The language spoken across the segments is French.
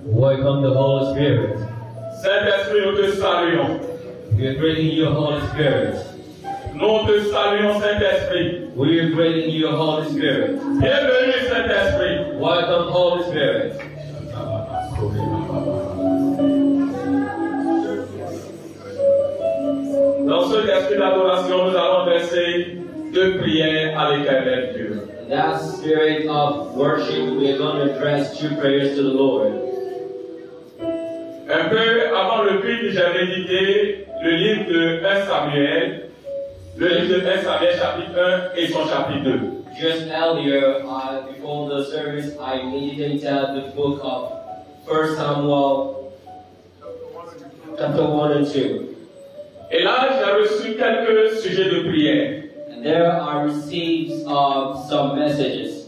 Welcome the Holy Spirit. Saint-Esprit, nous te saluons. We are greeting you, Holy Spirit. Nous te saluons, Saint-Esprit. We are greeting you, Holy Spirit. Bienvenue, Saint-Esprit. Welcome, Holy Spirit. Dans cet esprit d'adoration, nous allons verser deux prières à l'Éternel Dieu. In that spirit of worship, we are going to address two prayers to the Lord. Un peu avant le culte, j'ai médité le livre de 1 Samuel, le livre de 1 Samuel chapitre 1 et son chapitre 2. Just earlier, before the service, I meditated the book of 1 Samuel, chapter 1 and 2. Et là, j'ai reçu quelques sujets de prière. And there I received some messages.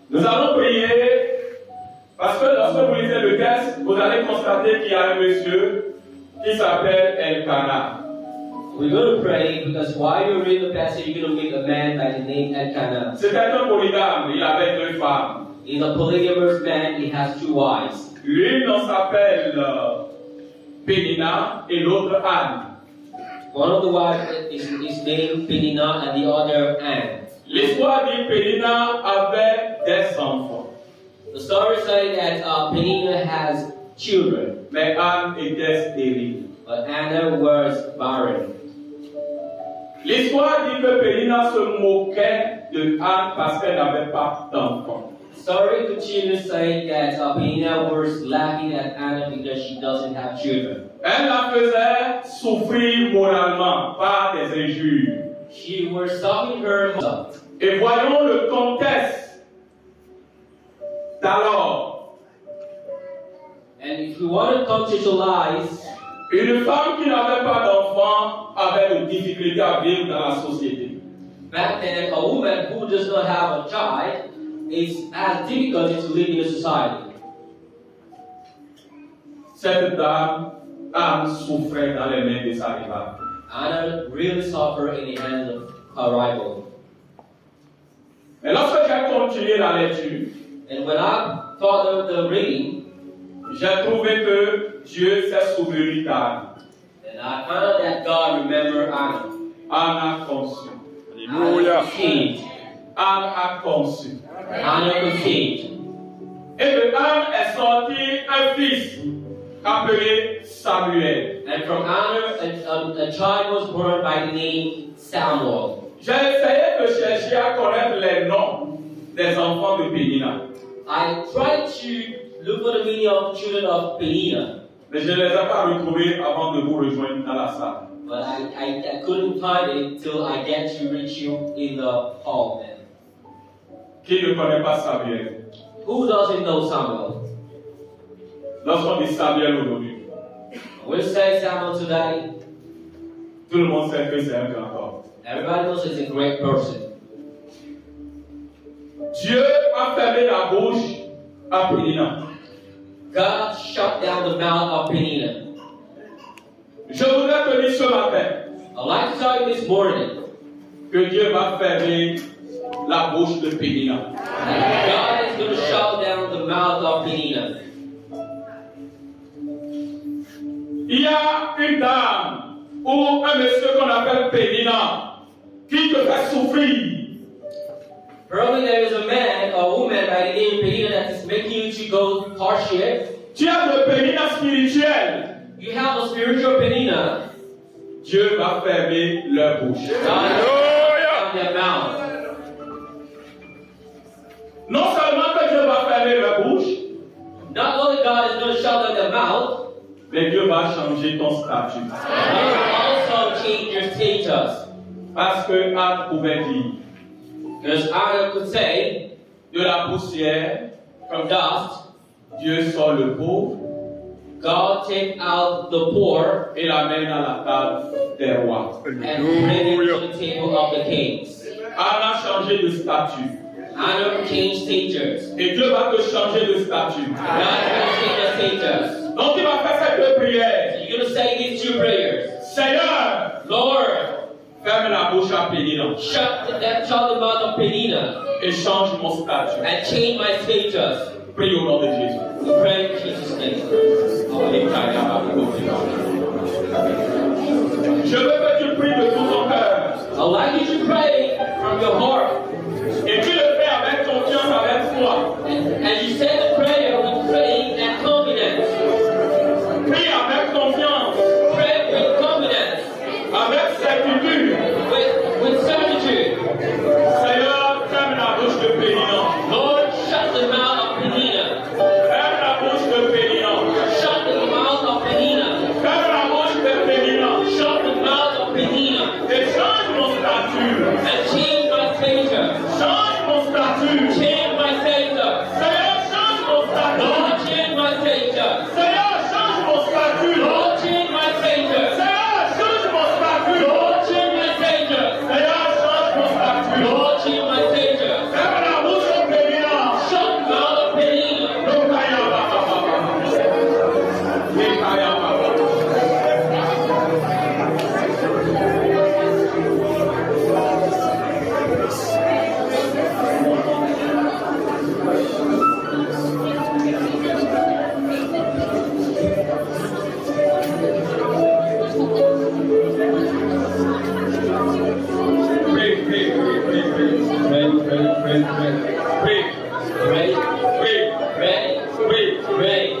Nous allons prier parce que lorsque vous lisez le texte, vous allez constater qu'il y a un monsieur qui s'appelle Elkanah. We're going to pray because while you read the passage, you're going to meet a man by the name Elkanah. C'était un polygame, il avait deux femmes. He's a polygamous man, he has two wives. L'une s'appelle Pénina et l'autre Anne. One of the wives is named Penina and the other Anne. L'histoire dit que Pénina avait des enfants. The story says that Penina has children, Mais Anne était stérile. but Anna was barren. L'histoire dit que Pénina se moquait de Anne parce qu'elle n'avait pas d'enfants. Sorry, continue saying that Penina was laughing at Anna because she doesn't have children. Elle la faisait souffrir moralement par des injures. She was stopping her mother. Et voyons le contexte d'alors. And if we want to contextualize, Une femme qui n'avait pas d'enfant avait de difficultés à vivre dans la société. back then, a woman who does not have a child has difficulty to live in a society. Cette dame, Anne, souffrait dans les mains de sa rivale. Anna really suffered in the hands of her rival. Et lorsque j'ai continué la lecture, And when I thought of the reading, j'ai trouvé que Dieu s'est souvenu d'Anne. and I found that God remembered Anna. Anne a conçu. Anna conceived. Anne a conçu. Anna conceived. Et de Anne est sorti un fils appelé Samuel. And from Anna, a child was born by the name Samuel. J'ai essayé de chercher à connaître les noms des enfants de Pénina. I tried to look for the meaning of children of Penina, Mais je ne les ai pas retrouvés avant de vous rejoindre dans la salle. but I couldn't find it till I get to reach you in the hall then. Qui ne connaît pas Samuel? Who doesn't know Samuel? Lorsqu'on dit Samuel aujourd'hui, We'll say Samuel today. tout le monde sait que c'est un grand homme. Everybody knows he's a great person. Dieu a fermé la bouche à Pénina. God shut down the mouth of Penina. Je voudrais te dire ce matin I'd like to tell you this morning que Dieu va fermer la bouche de Pénina. that God is going to shut down the mouth of Penina. Il y a une dame ou un monsieur qu'on appelle Pénina qui te fait souffrir. Probably there is a man or woman by the name Penina that is making you to go hardship. Tu as de Pénina spirituelle. You have a spiritual Penina. Dieu va fermer leur bouche. God is shut down their mouth. Non seulement que Dieu va fermer leur bouche, Not only God is going to shut down their mouth, mais Dieu va changer ton statut. He will also change your status. Parce que Anne pouvait dire, Because Anna could say, de la poussière, from dust, Dieu sort le pauvre God take out the poor et l'amène à la table des rois. and bring it to the table of the kings. Anne a changé de statut. Anna changed status. Et Dieu va te changer de statut. God will change the status. Donc il va faire ces deux prières. You're going to say these two prayers. Seigneur, Lord, ferme la bouche à Pénina shut the mouth of Penina et change mon statut. and change my status. Prie au nom de Jésus. We pray in Jesus' name. Je veux que tu pries de tout ton cœur. I'd like you to pray from your heart. Et tu le fais avec confiance, avec foi. And you say the prayer with faith and confidence. Prie avec confiance, Pray with confidence, avec certitude. with certitude. Seigneur, ferme la bouche de Pénina. Lord, shut the mouth of Penina. Ferme la bouche de Pénina. Shut the mouth of Penina. Ferme la bouche de Pénina. Shut the mouth of Penina. Et change mon statut. And change my status. Change mon statut. Change my status. Seigneur, change mon statut. Lord, change my status. Seigneur, change mon statut. Lord, change my status. Seigneur, change mon statut. Lord, change my status. Seigneur, change mon statut. Lord, change my status. Ferme la bouche de Pénina. Shut the mouth of Penina.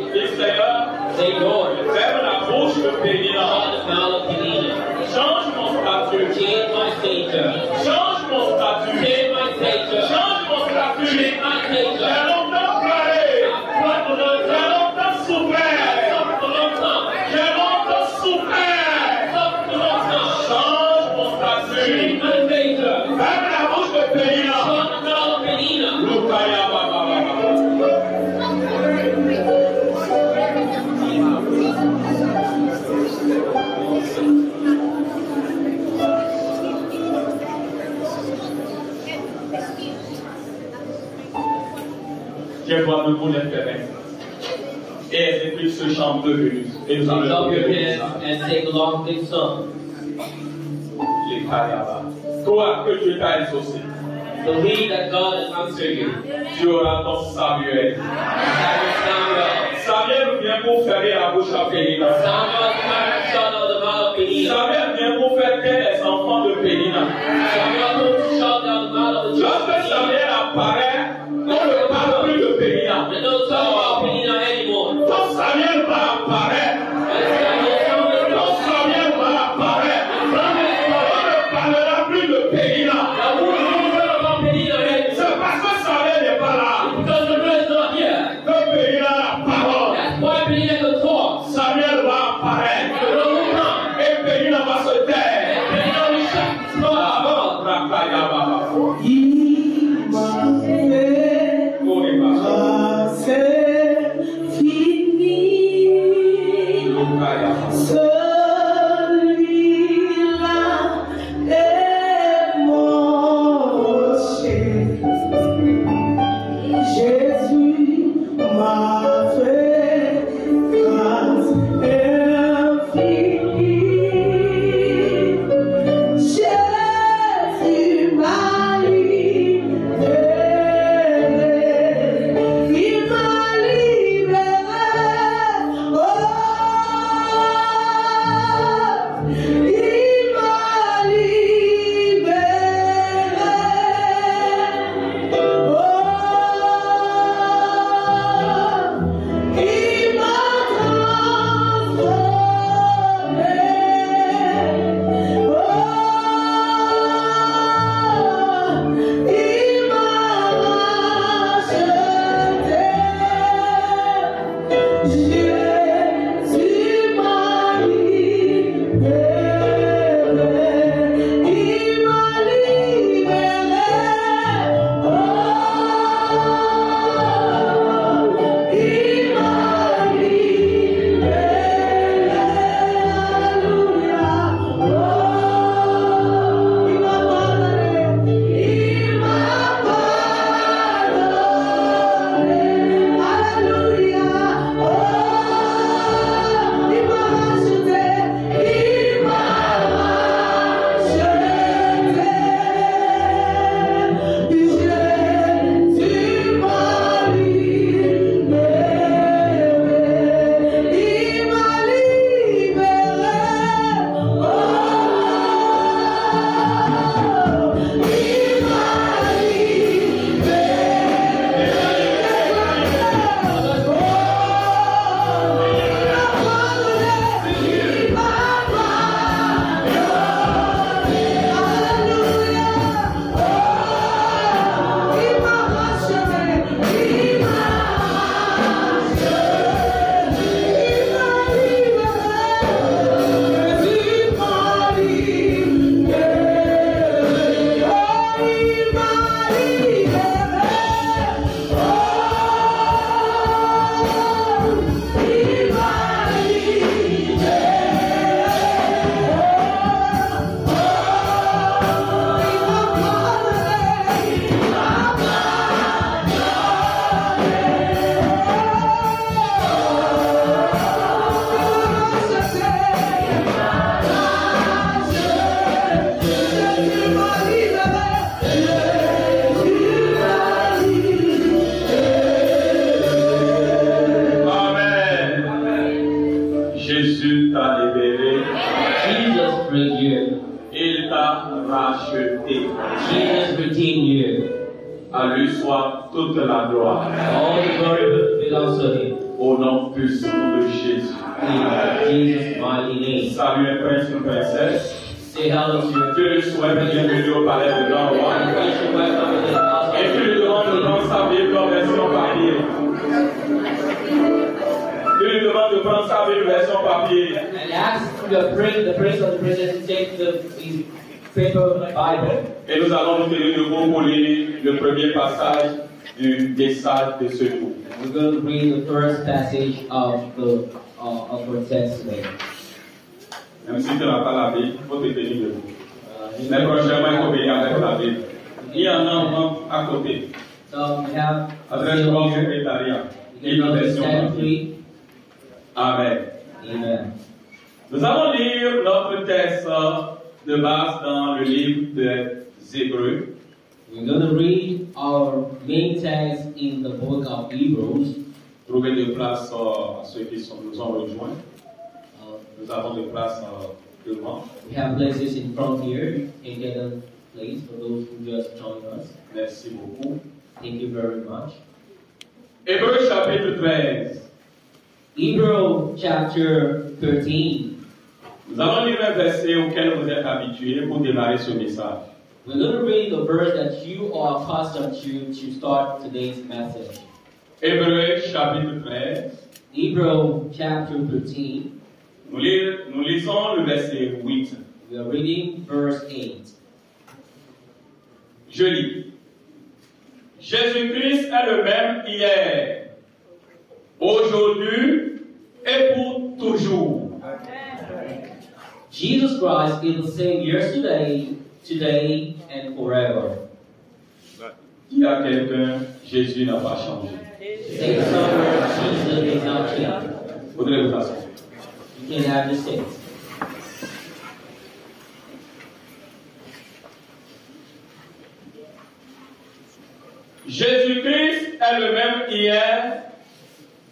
Say, Lord, Ferme la bouche de Pénina. shut the mouth of Penina. Change mon statut. Change my status. Change mon statut. Change my status. Change mon statut. Change my status. j'ai droit de vous les faire. Et les esprits se chantent devenus. Et nous allons Lift up your hands and take a long big song. les Kayaba. Toi que Dieu t'a exaucé. Believe that God has answered you. Tu auras ton Samuel. Samuel vient pour fermer la bouche à Pénina. Samuel vient pour faire taire les enfants de Pénina. Lorsque Samuel apparaît, on ne parle plus de Pénina. Quand Samuel va apparaître, quand Samuel va apparaître, on ne parlera plus de Pénina. C'est parce que Samuel n'est pas là que Pénina a la parole. Samuel va apparaître et Pénina va se taire. À lui soit toute la gloire. All the glory belongs to him. Au nom puissant de Jésus. In Jesus' mighty name. Salut prince et princesse. Say hello to your Dieu lui souhaite bienvenue au palais de grand roi. Et Dieu lui demande de prendre sa Bible en version papier. Dieu lui demande de prendre sa Bible version papier. And ask the prince of the princess to take the paper Bible. Et nous allons nous tenir debout pour lire le premier passage du message de ce jour. We're going to read the first passage of our text today. Même si tu n'as pas la Bible, il faut te tenir debout. Mais prochainement, il faut venir avec la Bible. Il y en a un à côté. So we have Adresse-moi au secrétariat. you can go to stand 3. Amen. Amen. Nous allons lire notre texte de base dans le livre des Hébreux. We're going to read our main text in the book of Hebrews. Trouvez de place à ceux qui nous ont rejoints. Nous avons de place devant. We have places in front here. You can get a place for those who just joined us. Merci beaucoup. Thank you very much. Hébreux chapitre 13. Hebrews chapter 13. Nous allons lire un verset auquel vous êtes habitués pour démarrer ce message. We're going to read the verse that you are accustomed to start today's message. Hébreux chapitre 13. Hebrews chapter 13. Nous lisons le verset 8. We are reading verse 8. Je lis. Jésus-Christ est le même hier, aujourd'hui et pour toujours. Jesus Christ is the same yesterday, today, and forever. Dis à quelqu'un, Jésus n'a pas changé. Say somewhere, Jesus did not change. Faudrait vous asseoir. You can have the seat. Jésus-Christ est le même hier,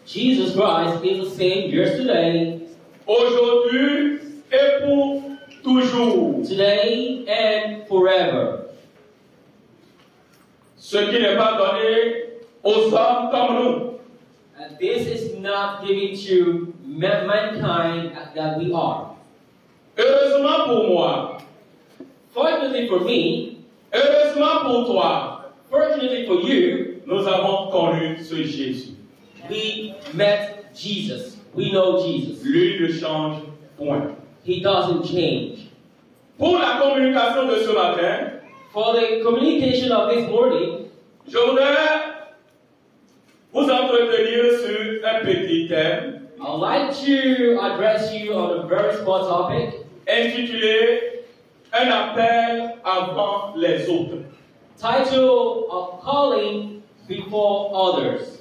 Jesus Christ is the same yesterday, aujourd'hui et pour toujours. today, and forever. Ce qui n'est pas donné aux hommes comme nous. And this is not given to mankind that we are. Heureusement pour moi, Fortunately for me, heureusement pour toi, fortunately for you, nous avons connu ce Jésus. we met Jesus. We know Jesus. Lui ne change point. He doesn't change. Pour la communication de ce matin, For the communication of this morning, je voudrais vous entretenir sur un petit thème I'd like to address you on a very small topic intitulé Un appel avant les autres. titled of Calling Before Others.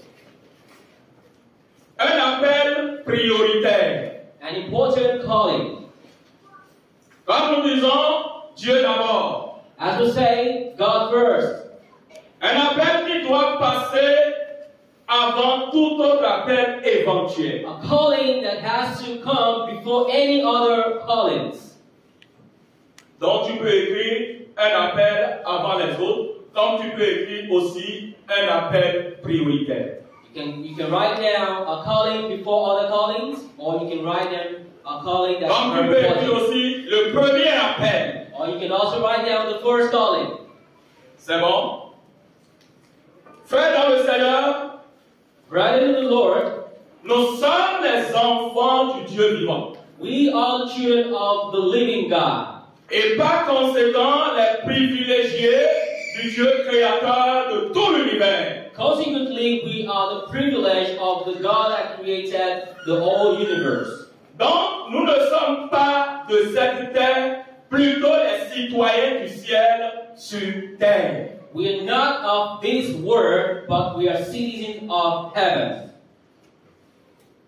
Un appel prioritaire. An important calling. Quand nous disons Dieu d'abord, As we say, God first. un appel qui doit passer avant tout autre appel éventuel. A calling that has to come before any other callings. Donc tu peux écrire un appel avant les autres, comme tu peux écrire aussi un appel prioritaire. You can write down a calling before other callings, or you can write down a calling that's Comme tu peux very écrire important. aussi le premier appel. Or you can also write down the first calling. C'est bon? Frères dans le Seigneur, Brother in the Lord, nous sommes les enfants du Dieu vivant. we are the children of the living God. Et par conséquent, les privilégiés du Dieu créateur de tout l'univers. Consequently, we are the privilege of the God that created the whole universe. Donc, nous ne sommes pas de cette terre, plutôt les citoyens du ciel sur terre. We are not of this world, but we are citizens of heaven.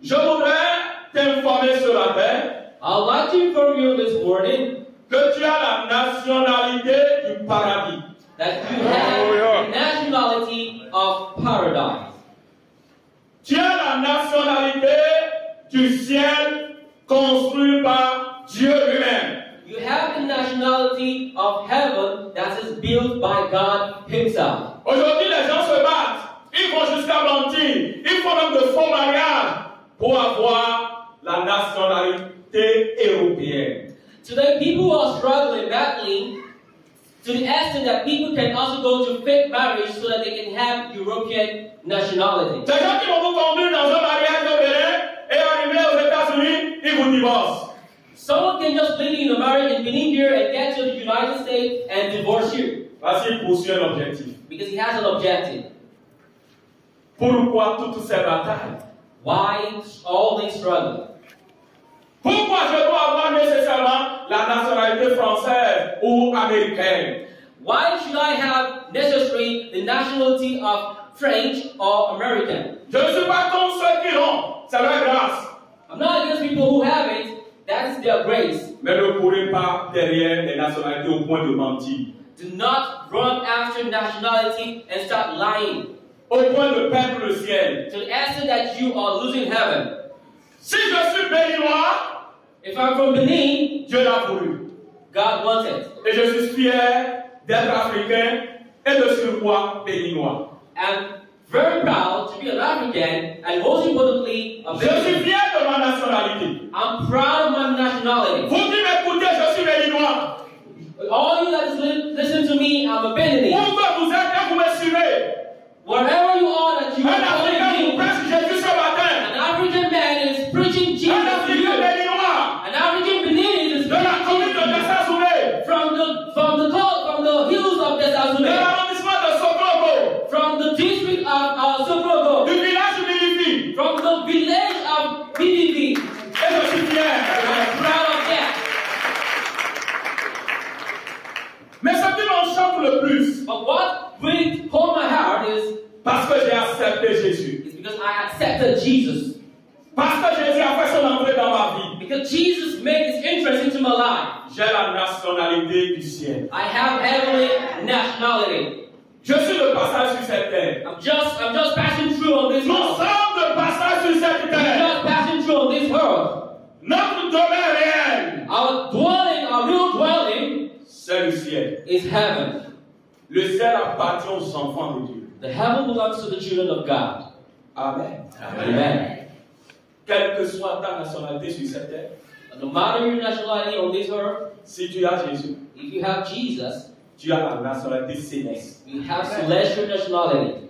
Je voudrais t'informer ce matin I'd like to inform you this morning que tu as la nationalité du paradis. that you have the nationality of paradise. Tu as la nationalité du ciel construit par Dieu lui-même. You have the nationality of heaven that is built by God Himself. Aujourd'hui, les gens se battent. Ils vont jusqu'à mentir. Ils font même de faux mariages pour avoir la nationalité européenne. Today, people are struggling, battling, to the extent that people can also go to fake marriage so that they can have European nationality. Ces gens qui vont vous conduire dans un mariage au Bénin et arriver aux États-Unis, ils vous divorcent. Someone can just leave you in a marriage and being here and get to the United States and divorce you Parce qu'il poursuit un objectif. because he has an objective. Pourquoi toutes ces batailles? Why all this struggle? Pourquoi je dois avoir nécessairement la nationalité française ou américaine? Why should I have necessarily the nationality of French or American. Je ne suis pas contre ceux qui l'ont, c'est leur grâce. I'm not against people who have it. That is their grace. Mais ne courez pas derrière les nationalités au point de mentir. Do not run after nationality and start lying. Au point de perdre le ciel. To the extent that you are losing heaven. Si je suis béninois, if I'm from Benin, Dieu l'a voulu. God wanted. Et je suis fier d'être africain et de surcroît béninois. I'm very proud to be an African and most importantly a Je suis fier de ma nationalité. I'm proud of my nationality. Vous qui m'écoutez, je suis béninois. All you that listen to me, I'm a Beninese. Où que vous êtes et vous me suivez. Wherever you are that you are following me, an African man is preaching Jesus to you. An African Beninese is from the hills of Desazune, from the district of Sokrogo, from the village of BBB. I'm proud of that. Mais ce qui m'enchante le plus, but what really hold my heart is parce que j'ai accepté Jésus. It's because I accepted Jesus. Parce que Jésus a fait son entrée dans ma vie. Because Jesus made his entrance into my life. J'ai la nationalité du ciel. I have heavenly nationality. Je suis de passage sur cette terre. I'm just passing through on this Nous world. sommes de passage sur cette terre. I'm just passing through on this world. Notre domaine réel, our real dwelling, c'est le ciel. Is heaven. Le ciel appartient aux enfants de Dieu. The heaven belongs to the children of God. Amen. Amen. Quelle que soit ta nationalité sur cette terre, no matter your nationality on this earth, si tu as Jésus, if you have Jesus, tu as la nationalité céleste. You have celestial nationality.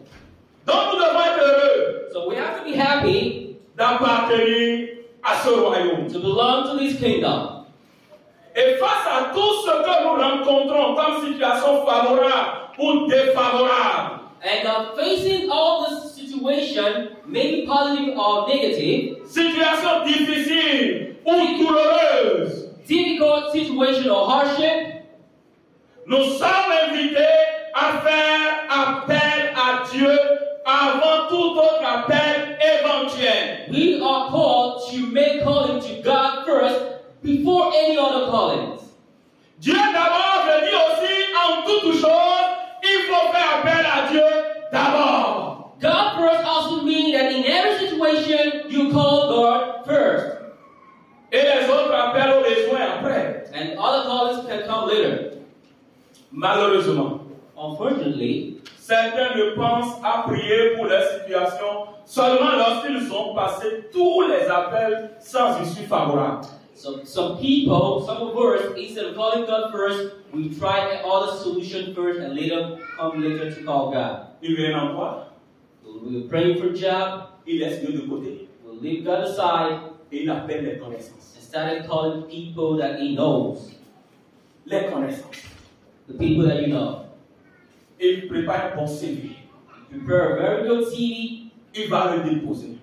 Donc nous devons être heureux. So we have to be happy d'appartenir à ce royaume. To belong to this kingdom. Et face à tout ce que nous rencontrons comme situation favorable ou défavorable, and facing all this situation, maybe positive or negative, situation difficile ou douloureuse, difficult situation or hardship, nous sommes invités à faire appel à Dieu avant tout autre appel éventuel. We are called to make calling to God first before any other callings. Dieu d'abord veut dire aussi en toute chose, il faut faire appel à Dieu d'abord. God first also means that in every situation you call God first. Et les autres appels au besoin après. And other callings can come later. Malheureusement, unfortunately, certains ne pensent à prier pour leur situation seulement lorsqu'ils ont passé tous les appels sans issue favorable. So some people, some of us, instead of calling God first, we try all the solution first and later come later to call God. Ils viennent en quoi? We'll pray for a job. Ils laissent Dieu de côté. We'll leave God aside. Et ils appellent les connaissances. And started calling people that He knows. Les connaissances. The people that you know. Il prépare un bon CV. Prepare a very good CV. Il va le déposer.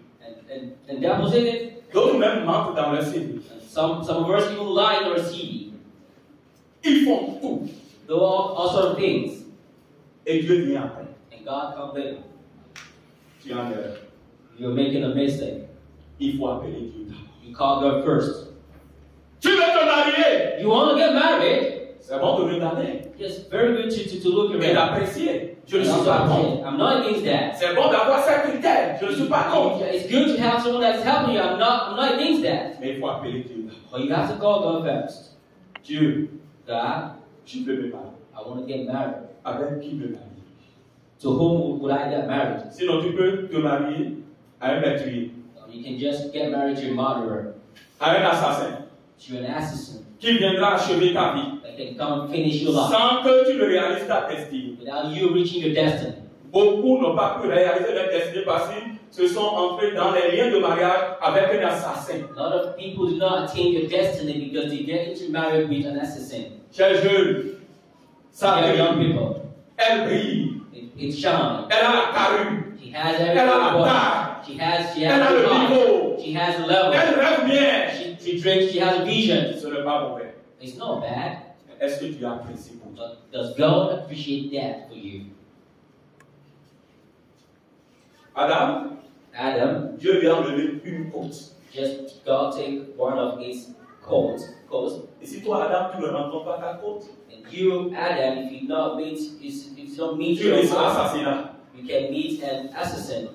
And deposit it. D'autres même mentent dans leur CV. Some of us even lie in our CV. Ils font tout. Do all sorts of things. Et Dieu vient après. And God comes later. Tu es en erreur. You're making a mistake. Il faut appeler Dieu d'abord. You call God first. Tu veux te marier? You want to get married? C'est bon de regarder. Yes, very good to look around. Et d'apprécier. Je ne suis pas contre. I'm not against that. C'est bon d'avoir ces critères. Je ne suis pas contre. It's good to have someone that's helping you. I'm not against that. Mais il faut appeler Dieu d'abord. But you have to call God first. Dieu, God, je veux me marier. I want to get married. Avec qui me marier? To whom would I get married? Sinon, tu peux te marier à un meurtrier. You can just get married to a murderer. À un assassin. To an assassin. Qui viendra achever ta vie. That can come and finish your life. Sans que tu ne réalises ta destinée. Without you reaching your destiny. Beaucoup n'ont pas pu réaliser leur destinée parce qu'ils se sont entrés dans les liens de mariage avec un assassin. A lot of people do not attain their destiny because they get into marriage with an assassin. Chers jeunes, ça brille. Young people. Elle brille. It shines. Elle a la carrure. She has everything. Elle a la taille. She has elle a le niveau. She has a level. Elle rêve bien. She drinks. She has a vision. Ce n'est pas mauvais. It's not bad. est-ce que tu apprécies pour toi? Does God appreciate that for you? Adam, Dieu lui a enlevé une côte. Just God take one of his coats. Et si toi, Adam, tu ne rencontres pas ta côte, And you, Adam, if you not meet, if you don't meet tu your risques coat, l'assassinat. you can meet an assassin.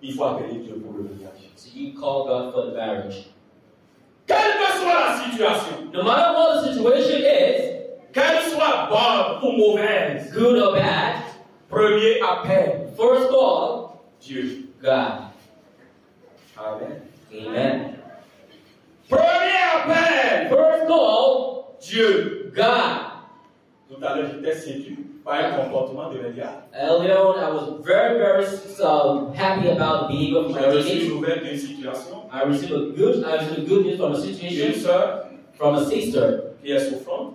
Il faut appeler Dieu pour le mariage. So you call God for the marriage. Quelle que soit la situation, No matter what the situation is, qu'elle soit bonne ou mauvaise, good or bad, premier appel, first call, Dieu. God. Amen. Amen. Premier appel, First call, Dieu. God. Tout à l'heure, j'étais séduit par un comportement de Média. Earlier on, I was very, very happy about the behavior of J'ai my reçu une teenage. nouvelle d'une situation. I received a good news from a J'ai une situation soeur from a sister qui est souffrante.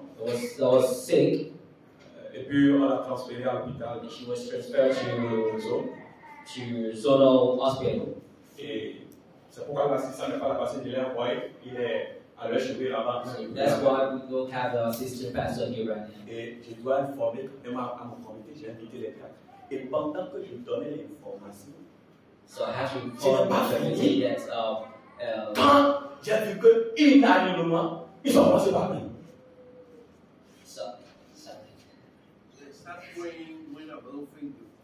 that was sick. Et puis, on l'a transférée à l'hôpital. She was transferred So, to Zonal Hospital. et c'est pourquoi l'assistant n'est pas là parce que je l'ai envoyé. Il est à leur chevet là-bas. That's why we don't have the assistant pastor here right now. Et je dois informer à mon comité, j'ai invité les gars. Et pendant que je donnais l'information, So I have to inform the committee that quand j'ai vu que unanimement, ils ont commencé par prier.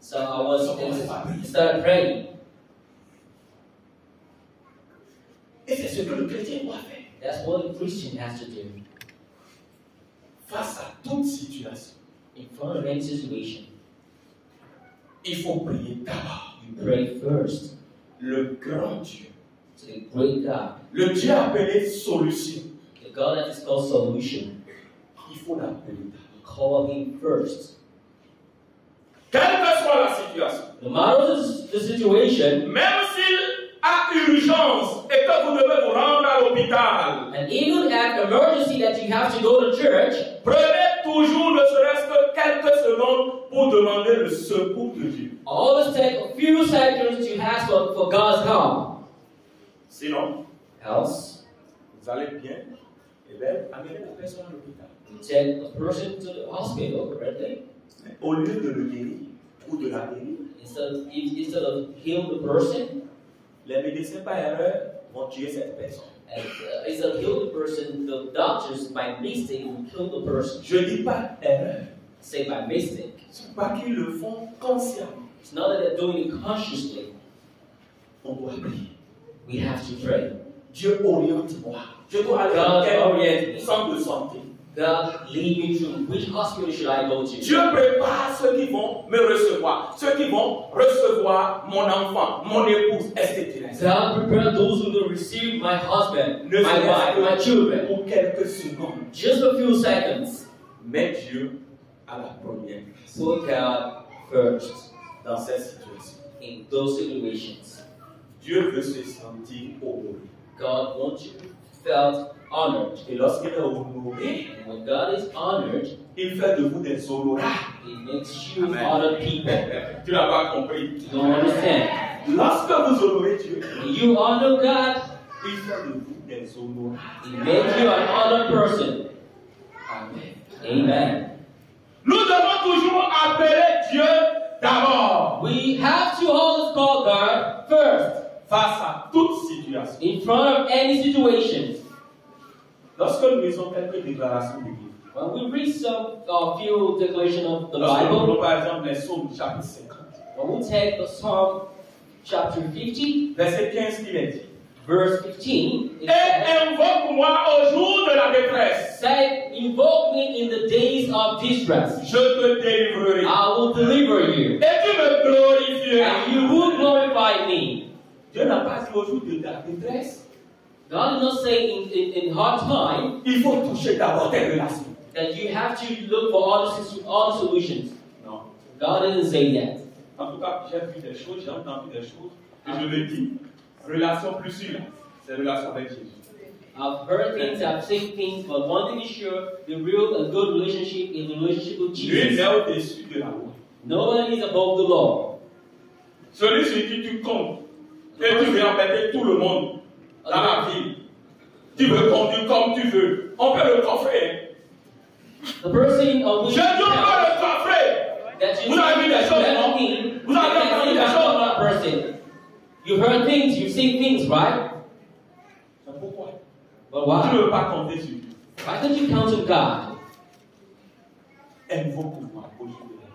So I started praying. Et c'est ce que le chrétien doit faire. That's what a Christian has to do. Face à toute situation, In front of any situation, il faut prier d'abord. you pray first Le grand Dieu, to the great God, le Dieu appelé solution, the God that is called solution. il faut l'appeler d'abord. You call him first. Quelle que soit la situation, No matter the situation, même s'il a urgence et que vous devez vous rendre à l'hôpital, and even at emergency that you have to go to church, prenez toujours ne serait-ce que quelques secondes pour demander le secours de Dieu. always take a few seconds to ask for God's help. Sinon, Else, vous allez bien et bien amener la personne à l'hôpital. you take a person to the hospital, correctly? Au lieu de le guérir ou de la guérir, Instead of heal the person, les médecins par erreur vont tuer cette personne. and instead of heal the person, the doctors by mistake will kill the person. Je dis pas erreur, Say by mistake. c'est pas qu'ils le font consciemment. It's not that they're doing it consciously. On doit prier. We have to pray. Dieu oriente-moi. Je dois aller God dans quel orient me. centre de santé. God, lead me to which hospital should I go to? Dieu prépare ceux qui vont me recevoir, ceux qui vont recevoir mon enfant, mon épouse, etc. God, prepare those who will receive my husband, Ne my wife, serait-ce my que children. pour quelques secondes. Just a few seconds. Mets Dieu à la première place Put God first dans cette situation. in those situations. Dieu veut se sentir honoré. God wants you to be felt honored. Et lorsqu'il est honoré, And when God is honored, il fait de vous des honorables. He makes you Amen. honored people. Tu n'as pas compris. You don't understand? Lorsque vous honorez Dieu, When you honor God, il fait de vous des honorables. He makes you an honored person. Amen. Amen. Nous devons toujours appeler Dieu d'abord. We have to always call God first Face à toute situation. in front of any situation. Lorsque nous lisons quelques déclarations bibliques, When we read some few declarations of the lorsque nous Bible, prenons par exemple les psaumes chapitre 50, when we take the Psalm chapter 50, verset 15 qu'il est dit, verse 15, it et says, invoque-moi au jour de la détresse, say, invoke me in the days of distress. je te délivrerai, I will deliver you, et tu me glorifieras. and you will glorify me. Dieu n'a pas dit au jour de ta détresse, God did not say in hard time il faut toucher d'abord tes relations. that you have to look for all the solutions. Non. God didn't say that. En tout cas, j'ai vu des choses, j'ai entendu des choses, et je me dis, relation plus sûre, c'est relation avec Jésus. I've heard things, I've seen things, but one thing is sure, the real and good relationship is the relationship with Lui Jesus. n'est au-dessus de la loi. Nobody is above the law. Celui sur qui tu comptes, et tu veux embêter tout le monde dans la ville, Tu veux conduire comme tu veux. On peut le coffrer. The person on which Je dis on peut le coffrer. that you Vous avez vu des choses, non? you Vous avez entendu des choses, that person. You heard things, you've seen things, right? Pourquoi? But Tu why? ne veux pas compter sur lui. Why don't you count on God? Invoque-moi au jour de la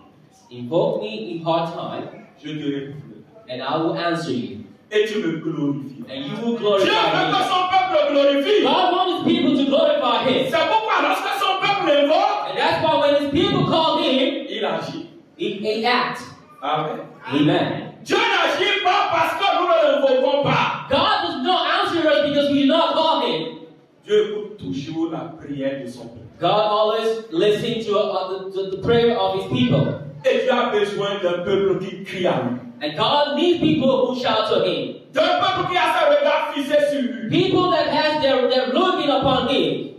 Invoke me in hard time, Je te répondrai. and I will answer you, Et tu me glorifies. and you will Dieu veut glorify que me. son peuple glorifie. God wants his people to glorify him. C'est pourquoi lorsque son peuple l'invoque, And that's why when his people call him, il agit. he acts. Amen. Amen. Dieu n'agit pas parce que nous ne l'invoquons pas. God does not answer us because we do not call him. Dieu écoute toujours la prière de son peuple. God always listens to the prayer of his people. Et Dieu a besoin d'un peuple qui crie à lui. And God needs people who shout to him. D'un peuple qui a ses regards fixés sur lui. People that has their looking upon him.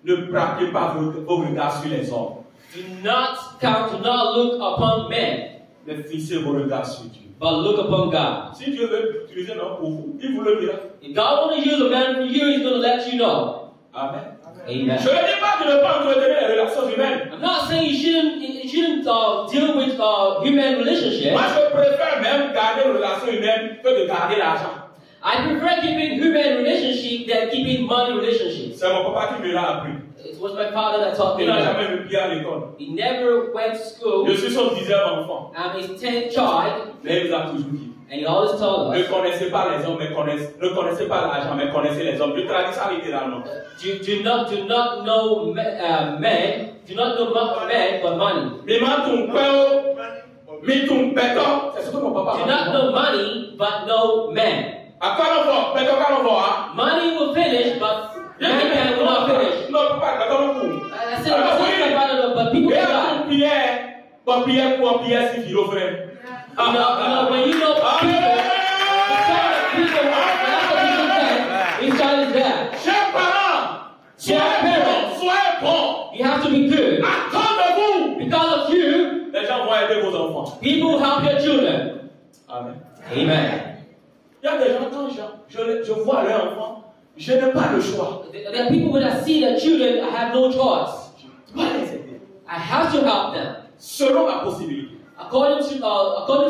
Ne braquez pas vos regards sur les hommes. Do not look upon men, Mais fixez vos regards sur Dieu. but look upon God. Si Dieu veut utiliser un homme pour vous, il vous le dira. If God wants to use a man for you, he's going to let you know. Amen. Amen. Je ne dis pas de ne pas entretenir les relations humaines. I'm not saying you shouldn't deal with human relationships. Moi, je préfère même garder une relation humaine que de garder l'argent. I prefer keeping human relationships than keeping money relationships. C'est mon papa qui me l'a appris. It was my father that taught me Il n'a that. jamais mis pied à l'école. He never went to school. Je suis son 10e enfant. I'm his 10th child, Mais il nous a toujours dit. and he always told Ne us, connaissez pas les hommes, mais ne connaissez pas l'argent, mais connaissez les hommes. Je traduis ça littéralement. do not know men, do not know men but money. Mais ton père, mais ton péton, c'est ce que mon papa Do a not dit. know money but know men. À quoi on va? Péton, quand on va? Money will finish, but man will not finish. Non, papa, péton, non. I said, but people Et die. ton Pierre, pour Pierre, c'est philo, frère. When you know people, that's what people say. His child is dead. Chers parents, soyez bons. You have to be good. Attendez-vous. Because of you, Les gens vont aider vos enfants. people will help your children. Amen. Amen. Il y a des gens, quand je vois leurs enfants, je n'ai pas le choix. There are people when I see their children, I have no choice. Je dois les aider. I have to help them Selon ma possibilité. according to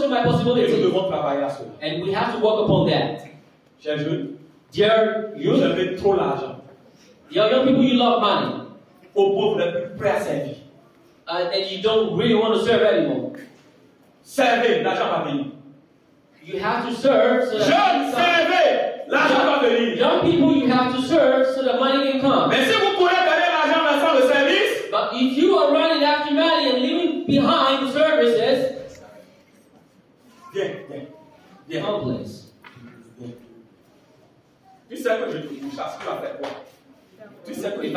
my Et nous possibility, devons travailler à cela. and we have to work upon that. Chers jeunes, Dear vous youth, aimez trop l'argent. young people, you love money, Au pauvre, vous n'êtes plus prêt à servir. and you don't really want to serve anymore. Servez, l'argent va venir. You have to serve so Jeunes, that servez, l'argent va venir. young people, you have to serve so that money can come. Mais si vous courez derrière l'argent sans le service, But if you are running after money and leaving behind the services, viens. no place. Tu sais que je te chasse, tu vas faire quoi? Tu sais que If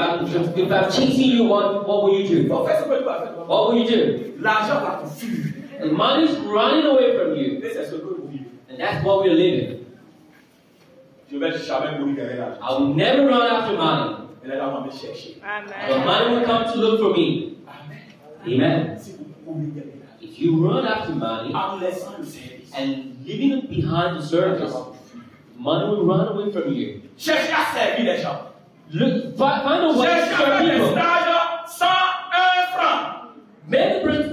I'm chasing you, what will you do? Bon, fais ce que tu vas faire. What will you do? L'argent va te fuir. The money's running away from you, Et c'est ce que vous vivez. and that's what we're living. Je vais jamais courir derrière l'argent. I will never run after money. Et là, on va me chercher. But money will come to look for me. Amen. Amen. Si vous courez derrière l'argent, If you run after money en laissant le service, and leaving it behind the service, money will run away from you. cherchez à servir les gens. Look, find a way to Cherchez à serve faire des people. stages sans 1 franc.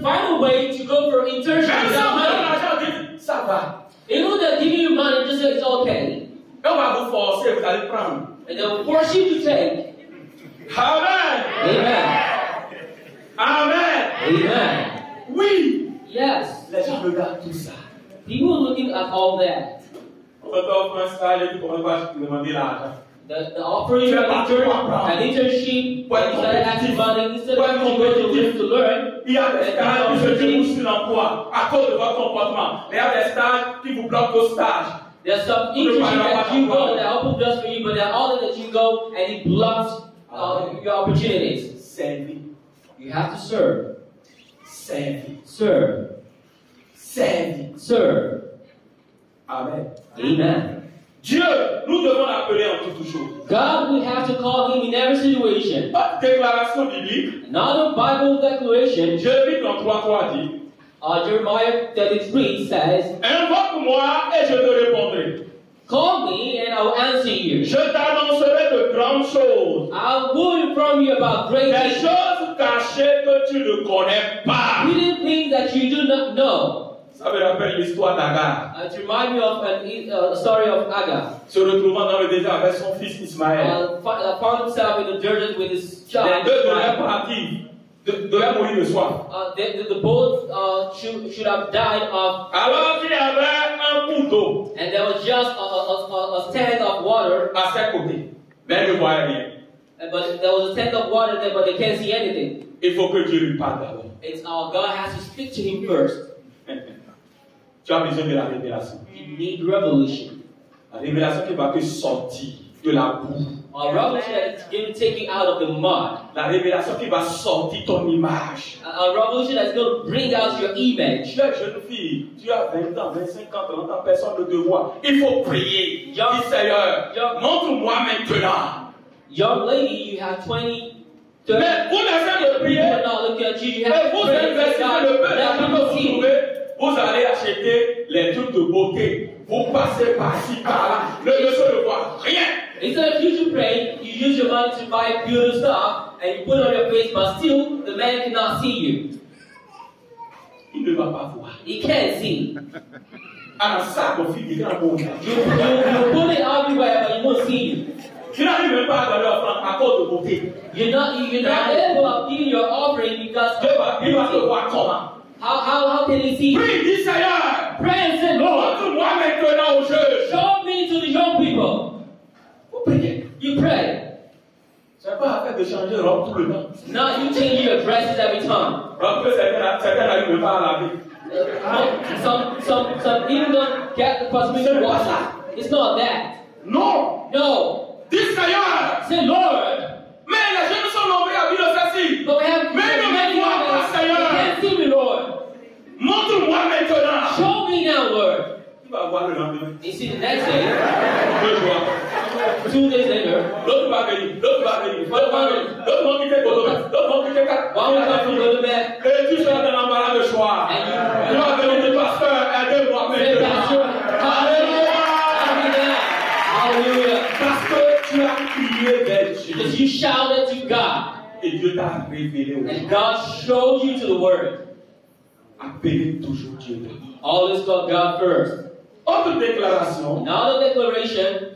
Find a way to go for internship Même si without on donne money. l'argent, dites, ça va. Even though they're giving you money, just say it's okay. Et on va vous forcer, vous allez prendre. And they'll force you to take. Amen. Amen. Amen. Amen. Oui. Yes. Les gens regardent tout ça. People are looking at all that. On va t'offrir un stage et puis on va te demander l'argent. The offering an internship, instead of asking money, instead of you going to learn, Il y a des stages qui se démoussent sur l'emploi à cause de votre comportement. Mais il y a des stages qui vous bloquent vos stages. there's some internship that you go that help does for you, but there are others that you go and it blocks your opportunities. Servir. You have to serve. Servir. Serve. Servir. Serve. Amen. Amen. Dieu, nous devons l'appeler en toutes choses. God, we have to call him in every situation. Votre déclaration biblique, Another Bible declaration, Jérémie 33:3 dit, Jeremiah 33 says, invoque-moi et je te répondrai. Call me and I will answer you. Je t'annoncerai de grandes choses. I will inform you about great Des things. choses cachées que tu ne connais pas. Hidden things that you do not know. Ça me rappelle l'histoire d'Agar. It reminds me of a story of Agar. Se retrouvant dans le désert avec son fils Ismaël. Found himself in the desert with his Les child. deux devaient partir, devaient mourir de soif. The both should have died of. Alors qu'il y avait un puits d'eau And there was just a stand of water. à ses côtés, mais ils ne voyaient rien. But there was a stand of water there, but they can't see anything. Il faut que Dieu lui parle d'abord. It's God has to speak to him first. Tu as besoin de la révélation. You need revelation. La révélation qui va te sortir de la boue. A revelation that is going to take you out of the mud. La révélation qui va sortir ton image. A revelation that's going to bring out your image. Tu es jeune fille, tu as 20 ans, 25 ans, 30 ans, personne ne te voit. Il faut prier. Dis Seigneur, montre-moi maintenant. Young lady, you have 20, 30. Mais vous laissez de prier. People not looking at you. You have Et vous to pray. investissez le peu d'argent que vous See. trouvez. Vous allez acheter les trucs de beauté. Vous passez par-ci, par-là. Le monsieur ne voit rien. Instead of you to pray, you use your money to buy beautiful stuff and you put it on your face, but still the man cannot see you. Il ne va pas voir. He can't see. À la salle, mon fils, il est en bon. You put it everywhere, but he won't see you. Tu n'arrives même pas à donner offrande à cause de beauté. You're not able of giving your offering because Dieu va, il va te voir comment. how can he see you? Prie, dis Seigneur. Pray and say, Lord, Montre-moi maintenant au jeu. show me to the young people. Vous priez. You pray. Ce n'est pas affaire de changer de robe tout le temps. Not you change your dresses every time. Parce que certains n'arrivent même pas à laver. Some even don't get the possibility to wash it. It's not that. Non. No. Dis Seigneur. Say, Lord. Mais les jeunes sont nombreux à vivre ceci. But we have many you can't see me, Lord. Montre-moi maintenant. Show me now, Lord. Tu vas voir le lendemain. You see the next day, 2 jours. 2 days later, L'autre va venir. L'autre va venir. L'autre va venir. L'autre va quitter Godobert. L'autre va quitter Kat. one will come from Godobert. Et tu seras dans l'embarras de choix. Tu vas venir du pasteur. Aidez-moi Say, Pastor, maintenant. hallelujah. Alléluia. Hallelujah. Parce que tu as crié vers Dieu. Because you shouted to God. Et Dieu t'a révélé au And God showed you to the Word. Appelez toujours Dieu. Always call God first. Autre déclaration Another declaration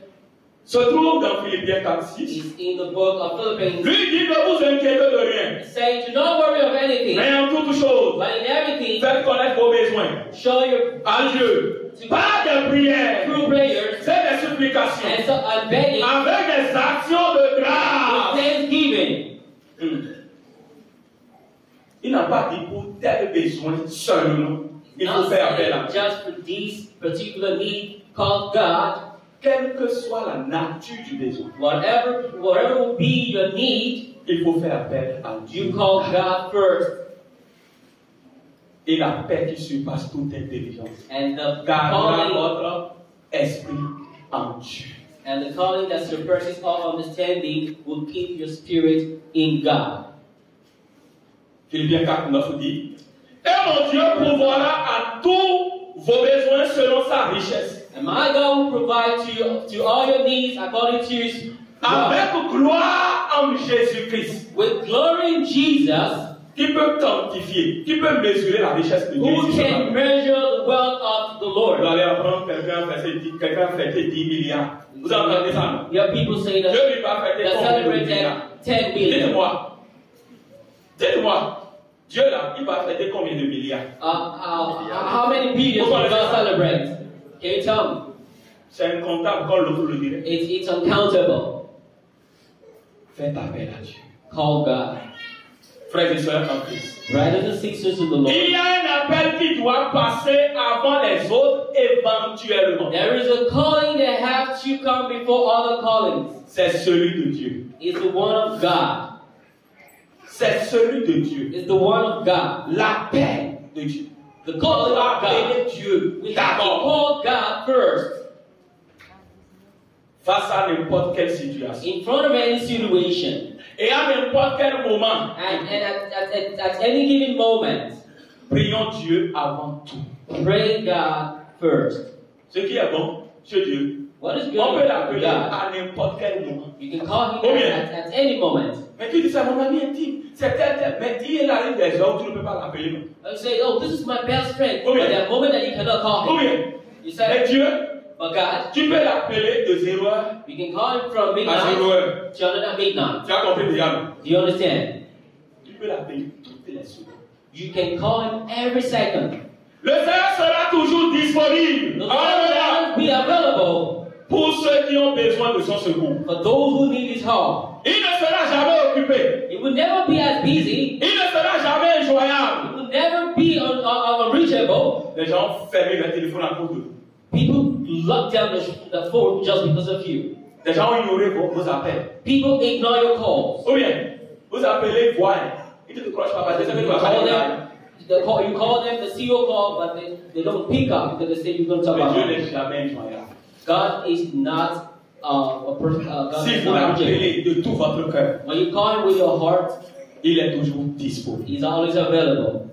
se trouve dans Philippiens 4:6. is in the book of Philippians. Lui dit ne vous inquiétez de rien. Say, do not worry of anything, Mais en toutes choses, but in everything, faites connaître vos besoins show your à Dieu. Pas de prière, true prayers c'est des supplications. and begging Avec des actions de with grâce. thanksgiving. Il n'a pas dit pour tel besoin seulement. Il faut Not faire appel à saying just for this particular need, call God. quelle que soit la nature du besoin. Whatever will be your need, Il faut faire appel à Dieu. you call God first. Et la paix qui surpasse toute intelligence. And the Gardera calling, votre esprit en Dieu. and the calling that surpasses all understanding will keep your spirit in God. Philippiens 4:9 dit, et mon Dieu pourvoira à tous vos besoins selon sa richesse. And my God will provide to all your needs according to His love. Avec gloire en Jésus-Christ. With glory in Jesus, Qui peut quantifier, qui peut mesurer la richesse de Dieu. who can measure the wealth of the Vous Lord? allez apprendre quelqu'un fêter 10 milliards. Vous entendez ça, non? Your people say that Dieu lui va fêter that combien de celebrated milliards? 10 billion. Dites-moi, Dieu là, il va fêter combien de milliards? How many billions will God celebrate? Can you tell me? C'est incontable, comme l'autre le dirait. It's uncountable. Faites appel à Dieu. Call God. Frères et sœurs en Christ. Brothers and sisters in the Lord. Il y a un appel qui doit passer avant les autres éventuellement. There is a calling that has to come before other callings. C'est celui de Dieu. It's the one of God. C'est celui de Dieu. It's the one of God. L'appel de Dieu. The calling doit of God. appeler Dieu We have to d'abord. call God first. Face à n'importe quelle situation. In front of any situation. Et à n'importe quel moment. And at any given moment. Prions Dieu avant tout. Pray God first. Ce qui est bon chez Dieu What is good? On peut l'appeler God. à n'importe quel moment. You can call him Combien? at any moment. Mais tu dis ça, mon ami intime. C'est tel. Mais il arrive des heures où tu ne peux pas l'appeler. You say, oh, this is my best friend. Combien? But that moment that you cannot call him. Combien? You Mais say, Dieu, but God, tu peux l'appeler de 0 heure you can call him from à 0 midnight heure. to another midnight. Tu as compris déjà, non? Do you understand? Tu peux l'appeler toutes les secondes. You can call him every second. Le Seigneur sera toujours disponible. The Alléluia. Lord will be available Pour ceux qui ont besoin de son secours. for those who need his help. Il ne sera jamais occupé. It will never be as busy. Il ne sera jamais injoignable. It will never be unreachable. Les gens ont fermé leur téléphone à cause de vous. People lock down the phone just because of you. Les gens ont ignoré vos appels. People ignore your calls. Ou bien, vous appelez voix. Ils ne te croient pas parce que tu vas parler. You call them the CEO call, but they don't pick up because they say you're going to talk Mais about Dieu it. n'est jamais injoignable. God is not a person. God Si is vous not reachable. l'appelez de tout votre cœur, When you call him with your heart, il est toujours disponible. he's always available.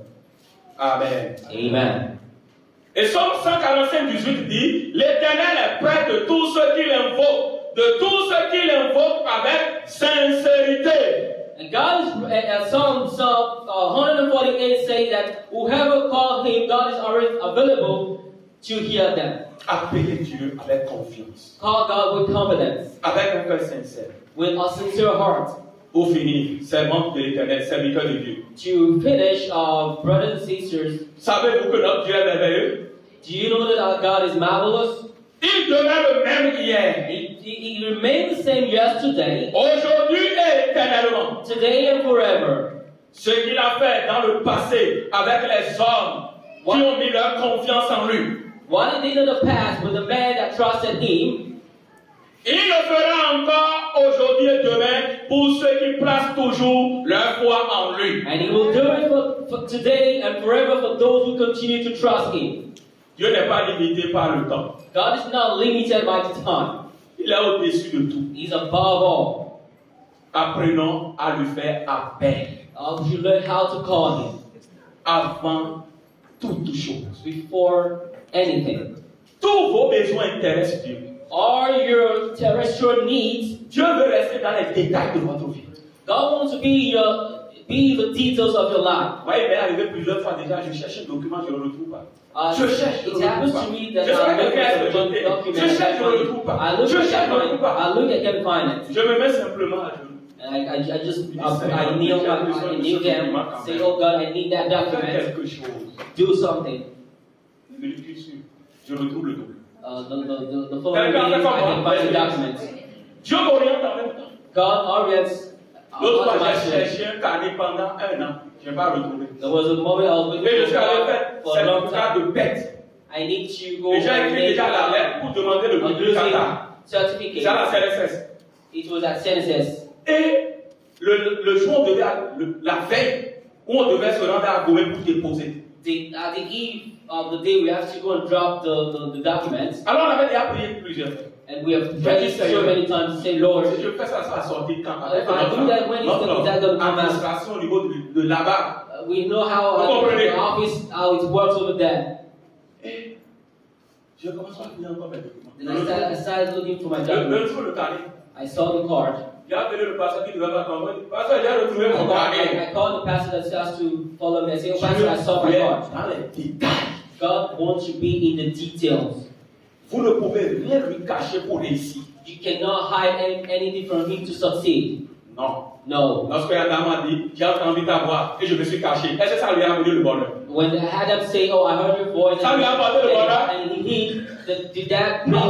Amen. Amen. Et Somme 145, 18 dit, l'Éternel est près de tous ceux qui l'invoquent, de tous ceux qui l'invoquent avec sincérité. And God is, Psalm 148 says that whoever calls him, God is always available to hear them. Appelez Dieu avec confiance, Call God with confidence, avec un cœur sincère. with a sincere heart. Pour finir, servant de l'Éternel, serviteur de Dieu. To finish, brothers and sisters, Savez-vous que notre Dieu est merveilleux? do you know that our God is marvelous? Il demeure le même hier, He remains the same yesterday, aujourd'hui et éternellement. today and forever. Ce qu'il a fait dans le passé avec les hommes qui ont mis leur confiance en lui, What he did in the past with the man that trusted him, il le fera encore aujourd'hui et demain pour ceux qui placent toujours leur foi en lui. and he will do it for today and forever for those who continue to trust him. Dieu n'est pas limité par le temps. God is not limited by the time. Il est au-dessus de tout. He's above all. Apprenons à lui faire appel We should learn how to call him avant toute chose. before anything. Tous vos besoins intéressent Dieu. All your terrestrial needs, Dieu veut rester dans les détails de votre vie. God wants to be the details of your life. Moi, il m'est arrivé plusieurs fois déjà, je cherche un document, je ne le retrouve pas. Je cherche, je It ne le happens retrouve to pas. me that Je sais I que look quelqu'un at est the jeté. document, Je cherche, je ne le trouve pas. I look Je at cherche, je ne le trouve pas. I look, I can't find it. Je me mets simplement à genoux. And I kneel down, say, oh God, I need that Fais document. quelque chose. Do something. Je suis sûr. Je retrouve le document. The following days, I can find the documents. Dieu m'oriente en même temps. God orients L'autre fois, j'ai automatically. cherché un carnet pendant 1 an. Je n'ai pas retrouvé. There was a moment I was Et je looking suis for allé God faire for a long certificat time. de bête. I need to go Et j'ai and écrit make déjà la lettre pour demander le a document Qatar. losing C'est à la certificate. CNSS. It was at Genesis. Et le jour, on devait, la veille, où on devait se rendre à Gomé pour déposer. At the eve of the day, we have to go and drop the documents. Alors on avait déjà prié plusieurs fois. And we have prayed so many times to say, Lord, Si je fais ça, ça va sortir quand if I do that, when is that going to come out? administration au niveau de là-bas. We know how Vous comprenez? the office, how it works over there. Et je commence à finir encore mes documents. Then I started looking for my Le documents. jour, le carnet. I saw the card. J'ai appelé le pasteur qui devait m'accompagner. Pasteur, j'ai retrouvé mon carnet. I called the pastor that has to follow me and say, oh, pastor, I saw my card. Dans les détails. God wants you to be in the details. Vous ne pouvez rien lui cacher pour réussir. You cannot hide anything from him to succeed. Non. No. Lorsque Adam a dit, j'ai entendu ta voix et je me suis caché, est-ce que ça lui a amené le bonheur? When Adam said, oh, I heard your voice, Ça lui a apporté le bonheur? and did that bring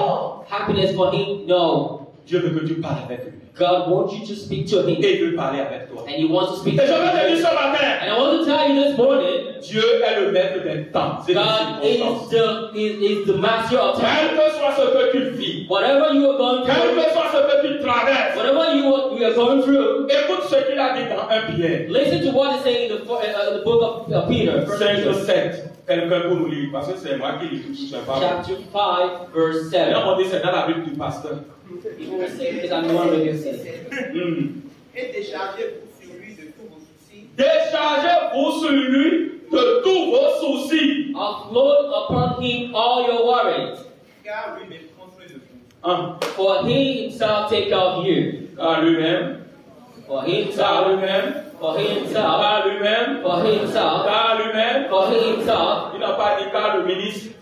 happiness for him? No. Dieu veut que tu parles avec lui. God wants you to speak to him. Et il veut parler avec toi. And he wants to speak Et to je veux te dire you. ce matin, And I want to tell you this morning, Dieu est le maître des temps. C'est God des is circonstances. the master of time. Quel que soit ce que tu vis, Whatever you are going quel through, que soit ce que tu traverses, whatever you are going through, écoute ce qu'il a dit dans 1 Pierre. listen to what he's saying in the book of Peter, 5 7. Quelqu'un pour nous lire, parce que c'est moi qui lis tout ce pas. chapter 5, verse 7. Là, on dit c'est dans la Bible du pasteur. People will say, because I'm the one with you. Et déchargez-vous sur lui de tous vos soucis. Déchargez-vous sur lui de tous vos soucis. Offload upon him all your worries, Car lui met prend soin de vous. For he himself take care of you. Car lui-même. For Car himself. lui-même. For himself. Car lui-même. For himself. Car lui-même. For himself. Il n'a pas dit car le ministre.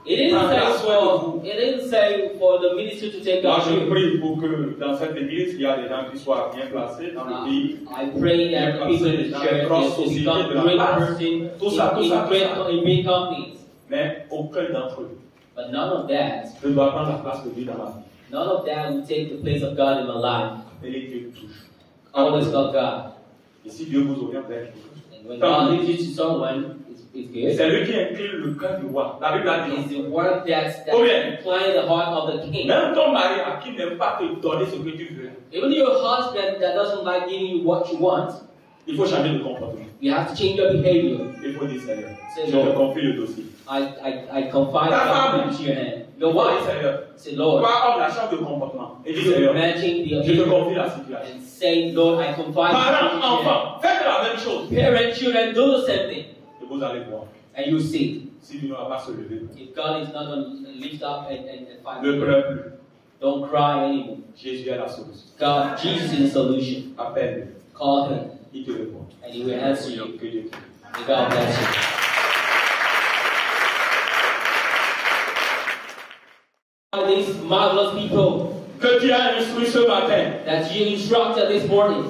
It didn't say for the ministry to take Moi, care of je you. prie pour que dans cette église, il y a des gens qui soient bien placés dans le pays. I pray that the people in the church will become great persons in big companies. Mais aucun d'entre eux But none of that, ne doit prendre la place de Dieu dans la vie. none of that will take the place of God in my life. Appelez Dieu toujours. Always call God. Et si Dieu vous oriente vers quelque chose, And when God leads you to someone, it's good. c'est lui qui incline le cœur du roi. La Bible a It's dit. the one that Combien? inclines the heart of the king. Même ton mari à qui n'aime pas te donner ce que tu veux, Even your husband that doesn't like giving you what you want, il faut changer de comportement. you have to change your behavior. Il faut dire Seigneur, C'est je bon. te confie le dossier. I confide Ta femme. everything into your hand. Your Oui, wife, Seigneur. say, Lord, Toi, homme, la chance de comportement. Et dis you Seigneur, imagine the je te behavior confie la situation. and say, Lord, I confide Parents, everything into your hand. enfants, faites la même chose. Parents, children, do the same thing. Et vous allez voir. And you see, Si Dieu ne va pas se lever, if God is not going to lift up and fight, ne pleure plus. don't cry anymore. Jésus est la solution. God, Jesus is the solution. Appelle-le. Call him, Il te répond. and he will answer you. Que Dieu te bénisse. May God bless you. These marvelous people Que tu as instruit ce matin, that you instructed this morning,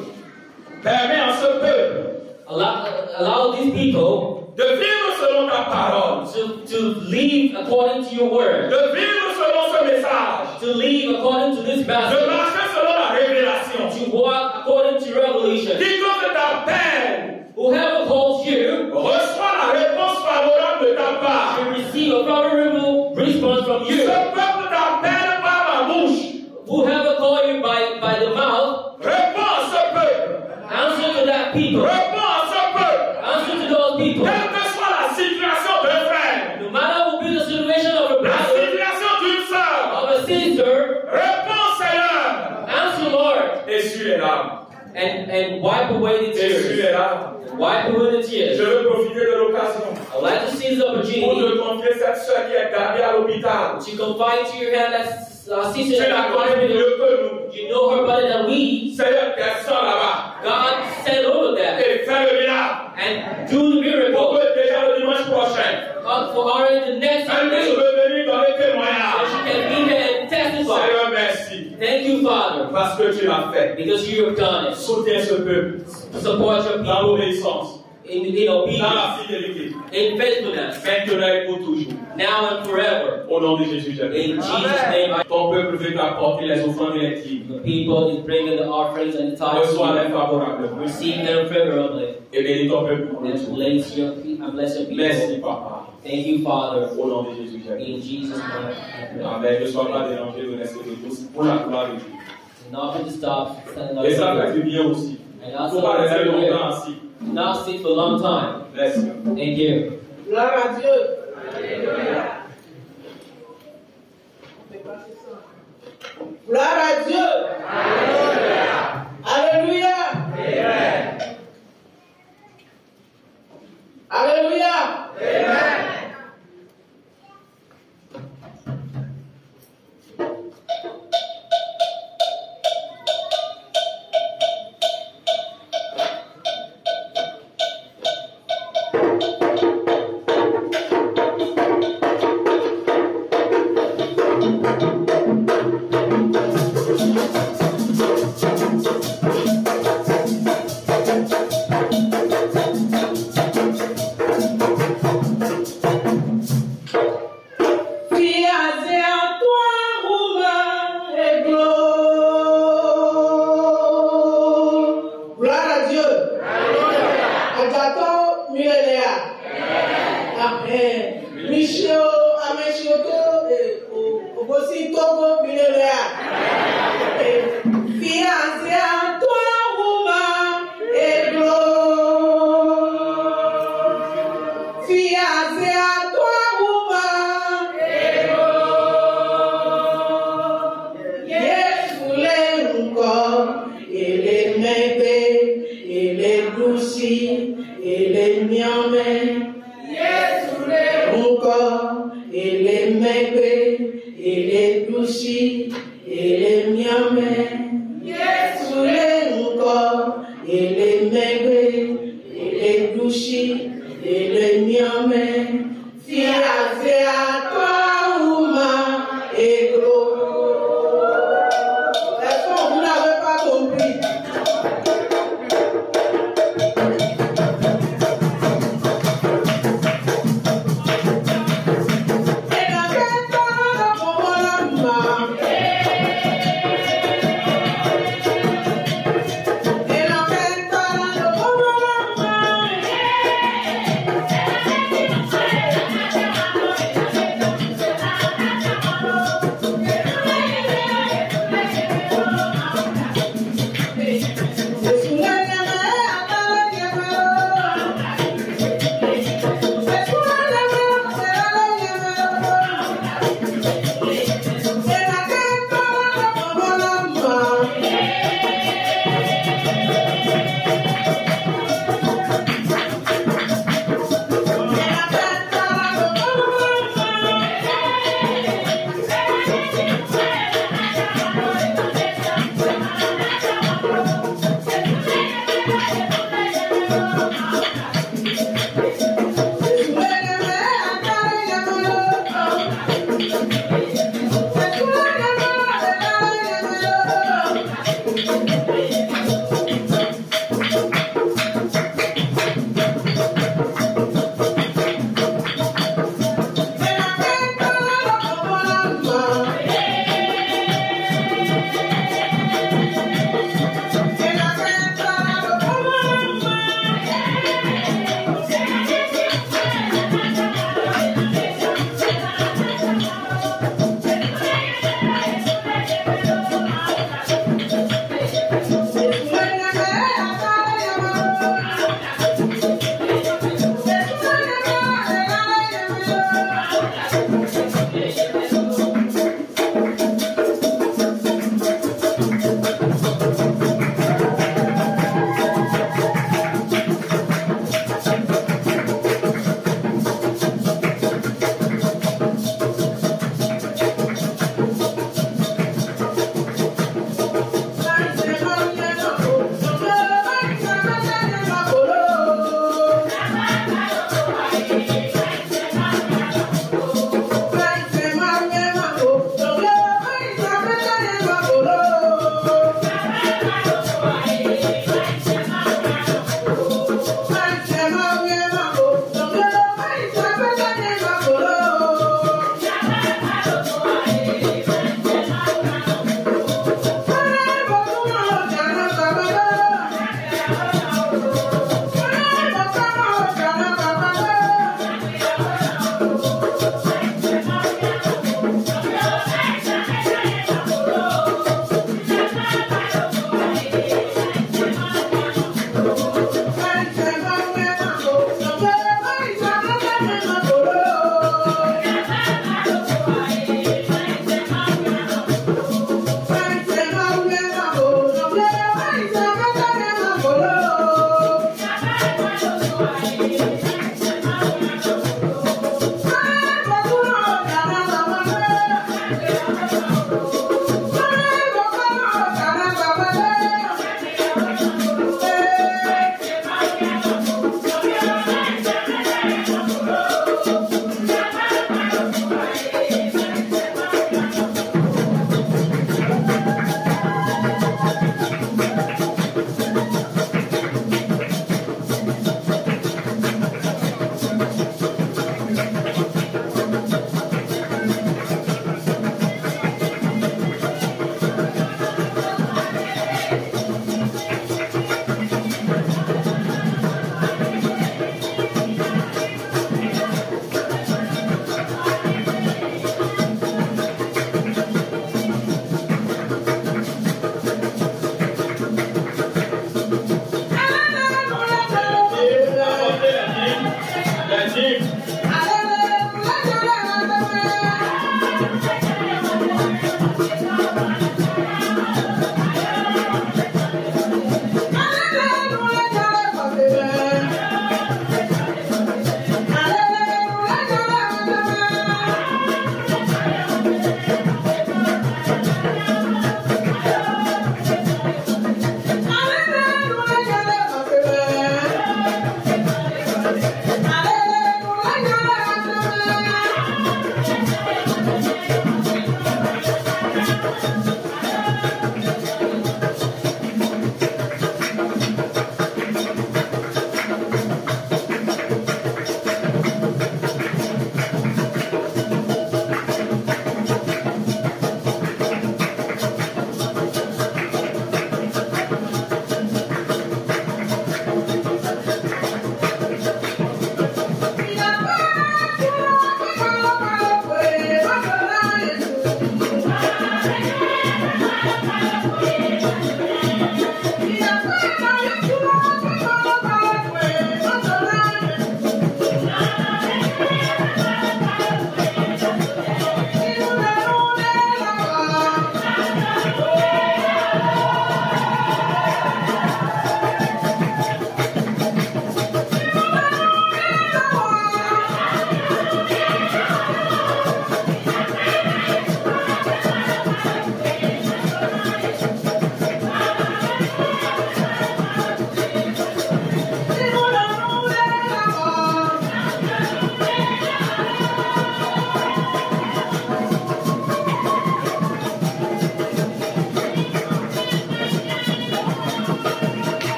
permets à ce peuple allow these people de vivre selon ta parole, to live according to your word, de vivre selon ce message, to live according to this de message, marcher selon la révélation. to walk according to revelation. Quiconque t'appelle, Whoever calls you reçoit la réponse favorable de ta part. will receive a favorable response from Ce you. peuple t'appelle par ma bouche. Whoever calls you by the mouth, Réponds à ce peuple. answer to that people. Réponds à ce peuple. Answer to those people. Quelle que soit la situation d'un frère, No matter what be the situation of a la brother, situation d'une sœur, of a sister, réponds Seigneur. answer, Lord, Essuie les larmes. and wipe away the Essuie tears. les larmes. Wipe away the Je tears. veux profiter de l'occasion I'd like to seize the pour opportunity te confier cette sœur qui est gardée à l'hôpital. to confide to your hand that Tu sister la that connais mieux que nous. you know her better than we. Seigneur, descends là-bas God sent over that et fais le miracle. and do the Pour miracle. que déjà le dimanche prochain, God for her the next elle puisse Sunday, revenir dans les so témoignages. she can be there and testify. Seigneur, merci. Thank you, Father, Parce que tu l'as fait. because you have done it. Soutiens ce peuple Support your dans people l'obéissance, in dans obedience, la fidélité, in faithfulness, maintenant et pour toujours. now and forever. Au nom de Jésus, je In prie. Jesus' name, Ton peuple veut t'apporter les offrandes et les dîmes. the people is bringing the offerings and the tithes. Reçois-les favorablement. Receive them favorably. Et bénis ton peuple pour le And jour. bless your people. And bless your Merci, people. Papa. Thank you, Father. Au nom de Jésus, je prie. In Jesus' name, I pray. Amen. Ne sois pas dérangé de l'esprit de tous pour la gloire de Dieu. Not to stop. Et ça fait du bien aussi. And Il ne also, faut pas rester longtemps here, assis. not sit for a long time. Laisse. Thank you. Gloire à Dieu. Gloire à Dieu. Alléluia. Alléluia. Fiancé à toi, roumain et gloire à Dieu. Agato Mirelia. Amen. Michio, Ameshioto, Obosi Togo Mirelia. Fiancé à toi, roumain et gloire. Fiancé à toi, roumain. Yes, encore, il est médé, il est douci, il est miamé. Yes, encore, il est médé, il est douci,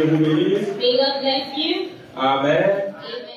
vous bénisse. May God bless you. Amen. Amen.